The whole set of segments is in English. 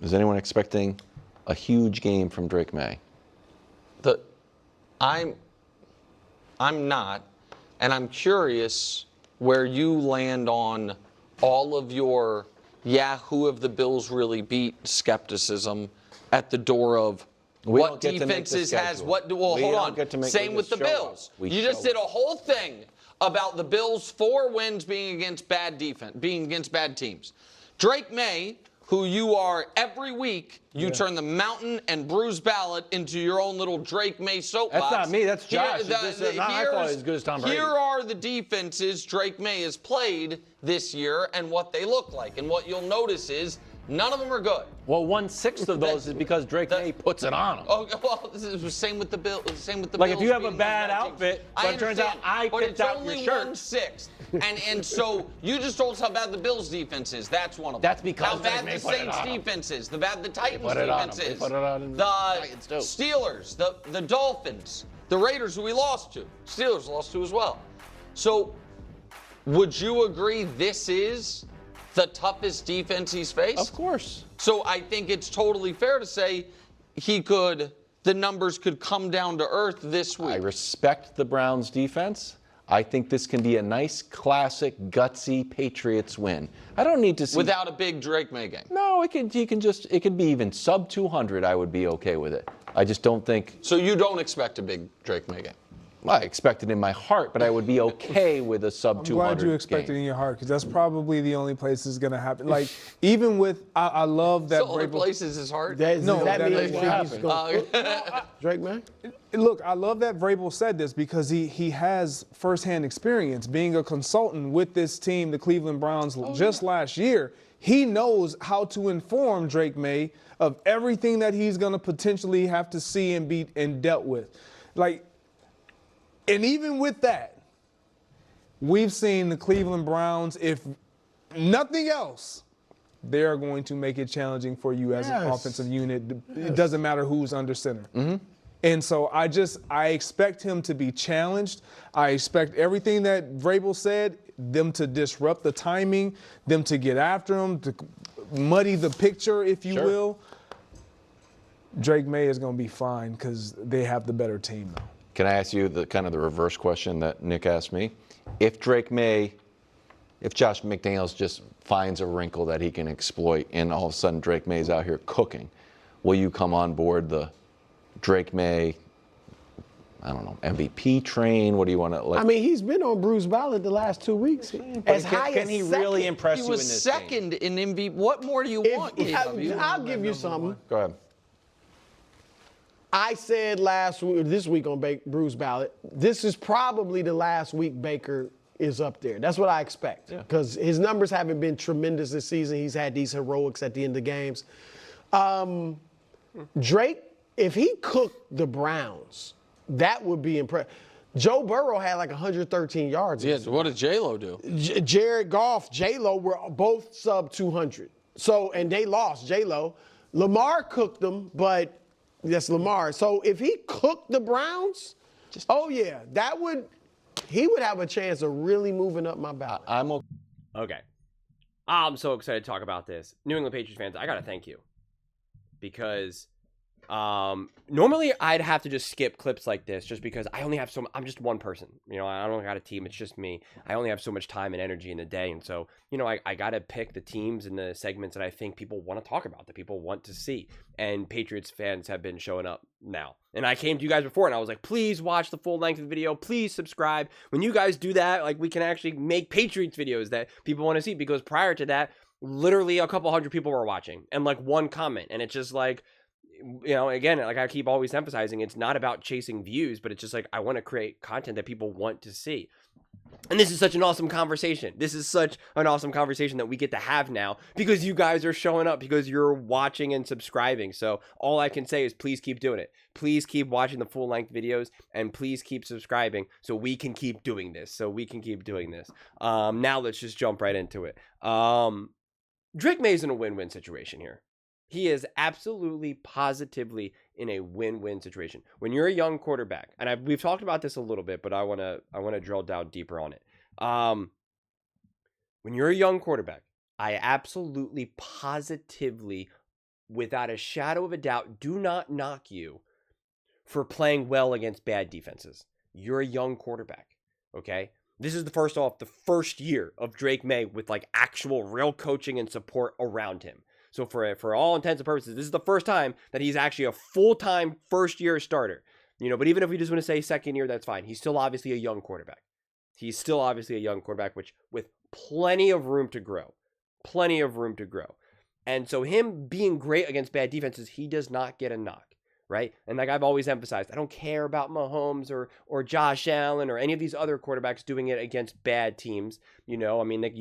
Is anyone expecting a huge game from Drake Maye? I'm not, and I'm curious where you land on all of your who have the Bills really beat skepticism at the door of what defenses has what. Well, hold on. Same with the Bills. You just did a whole thing about the Bills' 4 wins being against bad defense, being against bad teams. Drake Maye, who you are every week, you turn the Mountain and Bruce Ballot into your own little Drake Maye soapbox. That's not me, that's Josh. Not my fault as good as Tom Brady. Here are the defenses Drake Maye has played this year and what they look like. And what you'll notice is none of them are good. Well, 1/6 of those is because Drake Maye puts it on them. Oh, well, this is the same with the Bills. Same with the like Bills. if you have a bad outfit, but it turns out I picked out your shirt. But it's only 1/6. And so you just told us how bad the Bills defense is. That's one of them. That's because how bad the Saints defense is. The Titans defense is. The Steelers, the Dolphins, the Raiders, who we lost to. Steelers lost to as well. So would you agree this is the toughest defense he's faced? Of course. So I think it's totally fair to say the numbers could come down to earth this week. I respect the Browns defense. I think this can be a nice, classic, gutsy Patriots win. I don't need to see without a big Drake Maye game. No, it could be even sub 200. I would be okay with it. I just don't think. So you don't expect a big Drake Maye game? I expect it in my heart, but I would be okay with a sub 200. I'm glad you expect it in your heart, because that's probably the only place it's going to happen. Like, even with, I love that. So only place is his heart? That means what happen. Drake Maye? Look, I love that Vrabel said this, because he has firsthand experience being a consultant with this team, the Cleveland Browns, last year. He knows how to inform Drake Maye of everything that he's going to potentially have to see and be and dealt with. Like, and even with that, we've seen the Cleveland Browns, if nothing else, they are going to make it challenging for you as an offensive unit. It doesn't matter who's under center. Mm-hmm. And so I expect him to be challenged. I expect everything that Vrabel said, them to disrupt the timing, them to get after him, to muddy the picture, if you will. Drake Maye is going to be fine because they have the better team, though. Can I ask you the reverse question that Nick asked me? If Josh McDaniels just finds a wrinkle that he can exploit and all of a sudden Drake Maye's out here cooking, will you come on board the Drake Maye, I don't know, MVP train? What do you want to like? I mean, he's been on Bruce Ballot the last 2 weeks. Can he really impress you in this game? He was second in MVP. What more do you want? I'll give you something. Go ahead. I said this week on Bruce Ballot, this is probably the last week Baker is up there. That's what I expect, because his numbers haven't been tremendous this season. He's had these heroics at the end of games. Drake, if he cooked the Browns, that would be impressive. Joe Burrow had like 113 yards. Yes, what did J-Lo do? Jared Goff, J-Lo were both sub 200. So, and they lost, J-Lo. Lamar cooked them, but yes, Lamar. So if he cooked the Browns, he would have a chance of really moving up my ballot. Okay. I'm so excited to talk about this. New England Patriots fans, I got to thank you. Because normally I'd have to just skip clips like this just because I'm just one person. You know, I don't got a team. It's just me. I only have so much time and energy in the day. And so, you know, I got to pick the teams and the segments that I think people want to talk about, that people want to see. And Patriots fans have been showing up now. And I came to you guys before and I was like, please watch the full length of the video. Please subscribe. When you guys do that, like, we can actually make Patriots videos that people want to see, because prior to that, literally a couple hundred people were watching and like one comment. And it's just like, you know, again, like I keep always emphasizing, it's not about chasing views, but it's just like, I want to create content that people want to see. And this is such an awesome conversation. This is such an awesome conversation that we get to have now because you guys are showing up, because you're watching and subscribing. So all I can say is please keep doing it. Please keep watching the full length videos and please keep subscribing so we can keep doing this. Now let's just jump right into it. Drake Maye's in a win-win situation here. He is absolutely, positively in a win-win situation. When you're a young quarterback, and we've talked about this a little bit, but I want to drill down deeper on it. When you're a young quarterback, I absolutely, positively without a shadow of a doubt, do not knock you for playing well against bad defenses. You're a young quarterback, okay? This is the first year of Drake Maye with like actual real coaching and support around him. So for all intents and purposes, this is the first time that he's actually a full-time first-year starter. But even if we just want to say second year, that's fine. He's still obviously a young quarterback. Which with plenty of room to grow. And so him being great against bad defenses, he does not get a knock, right? And like I've always emphasized, I don't care about Mahomes or Josh Allen or any of these other quarterbacks doing it against bad teams. You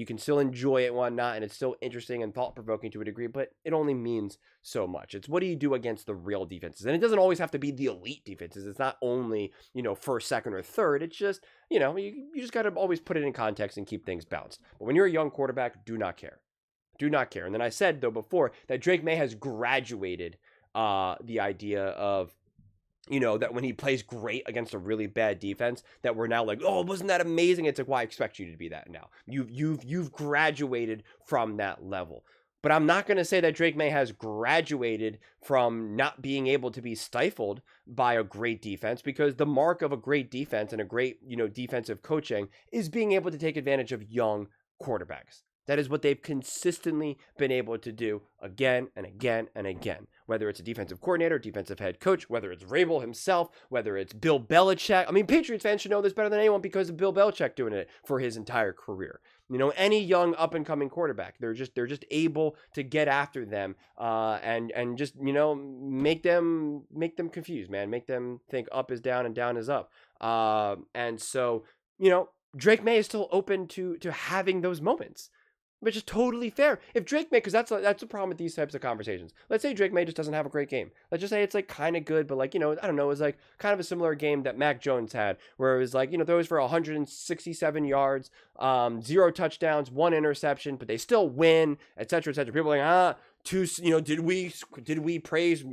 can still enjoy it and whatnot, and it's still interesting and thought-provoking to a degree, but it only means so much. It's what do you do against the real defenses? And it doesn't always have to be the elite defenses. It's not only, first, second, or third. It's just, you just got to always put it in context and keep things balanced. But when you're a young quarterback, do not care. And then I said, though, before, that Drake Maye has graduated the idea of, that when he plays great against a really bad defense, that we're now like, oh, wasn't that amazing? It's like, well, I expect you to be that now. You've graduated from that level. But I'm not going to say that Drake Maye has graduated from not being able to be stifled by a great defense, because the mark of a great defense and a great, defensive coaching is being able to take advantage of young quarterbacks. That is what they've consistently been able to do again and again and again. Whether it's a defensive coordinator, defensive head coach, whether it's Vrabel himself, whether it's Bill Belichick. Patriots fans should know this better than anyone because of Bill Belichick doing it for his entire career. Any young up-and-coming quarterback, they're just able to get after them and just, make them confused, man. Make them think up is down and down is up. And so, Drake Maye is still open to having those moments, which is totally fair. If Drake Maye, because that's the problem with these types of conversations. Let's say Drake Maye just doesn't have a great game. Let's just say it's like kind of good, but like, I don't know, it was like kind of a similar game that Mac Jones had, where it was like, throws for 167 yards, 0 touchdowns, 1 interception, but they still win, et cetera, et cetera. People are like, did we praise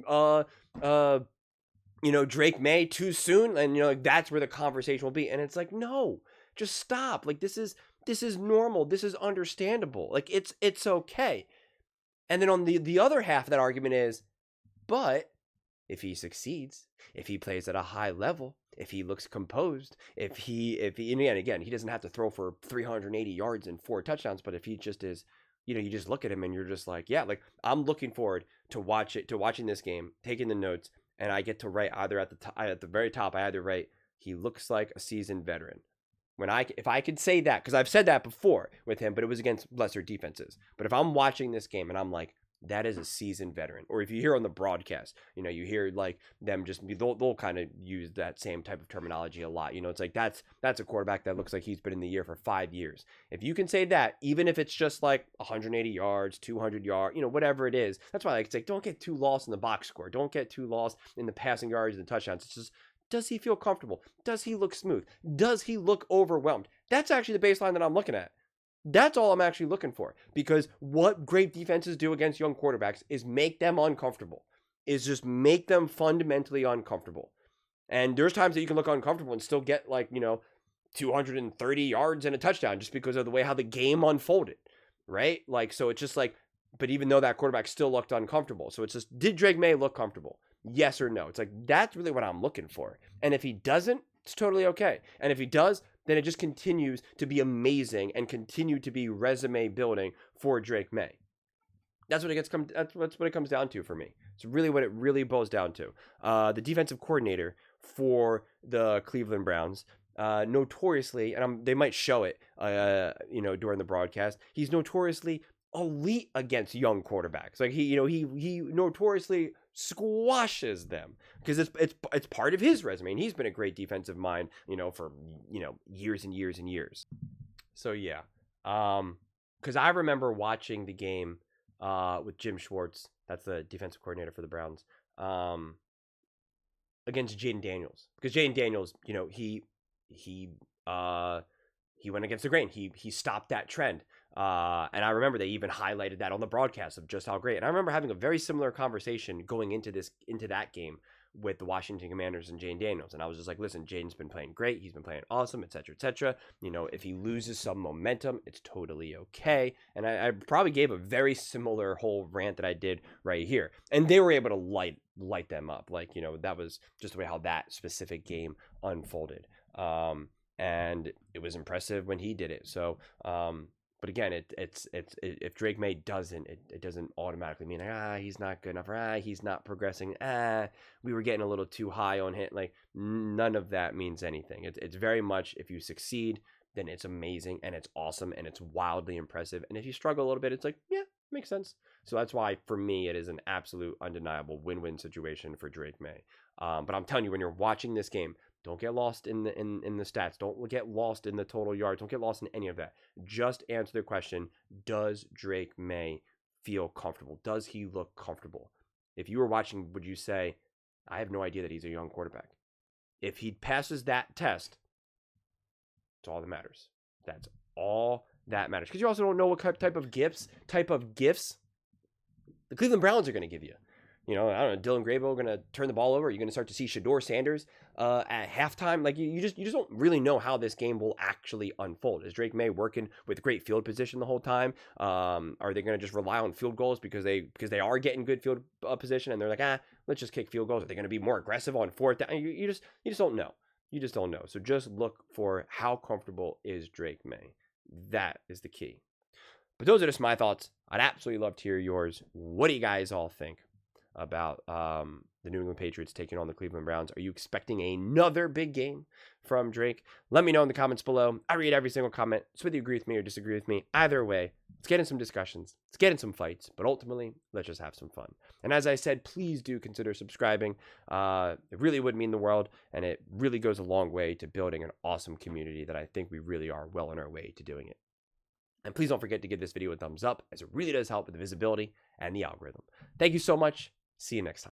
Drake Maye too soon? And that's where the conversation will be. And it's like, no, just stop. Like this is normal. This is understandable. Like it's okay. And then on the other half of that argument is, but if he succeeds, if he plays at a high level, if he looks composed, if he and again, he doesn't have to throw for 380 yards and 4 touchdowns, but if he just is, you just look at him and you're just like, yeah, like I'm looking forward to watching this game, taking the notes, and I get to write either at the very top, I either write, he looks like a seasoned veteran. If I could say that, because I've said that before with him, but it was against lesser defenses. But if I'm watching this game and I'm like, that is a seasoned veteran, or if you hear on the broadcast, you hear like them they'll kind of use that same type of terminology a lot. It's like that's a quarterback that looks like he's been in the year for 5 years. If you can say that, even if it's just like 180 yards, 200 yards, whatever it is, that's why it's like don't get too lost in the box score, don't get too lost in the passing yards and touchdowns. It's just, does he feel comfortable? Does he look smooth? Does he look overwhelmed? That's actually the baseline that I'm looking at. That's all I'm actually looking for, because what great defenses do against young quarterbacks is make them uncomfortable, is just make them fundamentally uncomfortable. And there's times that you can look uncomfortable and still get 230 yards and a touchdown just because of the way how the game unfolded, right? Like, so it's just like, but even though that quarterback still looked uncomfortable. So it's just, did Drake Maye look comfortable? Yes or no? It's like, that's really what I'm looking for. And if he doesn't, it's totally okay. And if he does, then it just continues to be amazing and continue to be resume building for Drake Maye. That's what it comes down to for me. It's really what it really boils down to. The defensive coordinator for the Cleveland Browns, notoriously, and they might show it, during the broadcast, he's notoriously elite against young quarterbacks. Like he notoriously squashes them because it's part of his resume, and he's been a great defensive mind, for years and years and years. So yeah, because I remember watching the game with Jim Schwartz, that's the defensive coordinator for the Browns, against Jaden Daniels, because Jaden Daniels, he went against the grain. He stopped that trend. And I remember they even highlighted that on the broadcast of just how great. And I remember having a very similar conversation going into that game with the Washington Commanders and Jane Daniels. And I was just like, listen, Jaden's been playing great. He's been playing awesome, et cetera, et cetera. You know, if he loses some momentum, it's totally okay. And I probably gave a very similar whole rant that I did right here. And they were able to light them up. Like, you know, that was just the way how that specific game unfolded. And it was impressive when he did it. So, but again, if Drake Maye doesn't, it doesn't automatically mean he's not good enough, or he's not progressing. We were getting a little too high on him. Like, none of that means anything. It's very much, if you succeed, then it's amazing and it's awesome and it's wildly impressive. And if you struggle a little bit, it's like, yeah, makes sense. So that's why for me it is an absolute undeniable win-win situation for Drake Maye. But I'm telling you, when you're watching this game, don't get lost in the stats. Don't get lost in the total yards. Don't get lost in any of that. Just answer the question, does Drake Maye feel comfortable? Does he look comfortable? If you were watching, would you say, I have no idea that he's a young quarterback? If he passes that test, that's all that matters. That's all that matters. Because you also don't know what type of gifts the Cleveland Browns are going to give you. You know, I don't know, Dylan Grable going to turn the ball over. You're going to start to see Shedeur Sanders at halftime. Like, you just don't really know how this game will actually unfold. Is Drake Maye working with great field position the whole time? Are they going to just rely on field goals because they are getting good field position and they're like, let's just kick field goals? Are they going to be more aggressive on fourth down? You just don't know. You just don't know. So just look for how comfortable is Drake Maye. That is the key. But those are just my thoughts. I'd absolutely love to hear yours. What do you guys all think about the New England Patriots taking on the Cleveland Browns? Are you expecting another big game from Drake? Let me know in the comments below. I read every single comment. So whether you agree with me or disagree with me, either way, let's get in some discussions. Let's get in some fights. But ultimately, let's just have some fun. And as I said, please do consider subscribing. It really would mean the world, and it really goes a long way to building an awesome community that I think we really are well on our way to doing it. And please don't forget to give this video a thumbs up, as it really does help with the visibility and the algorithm. Thank you so much. See you next time.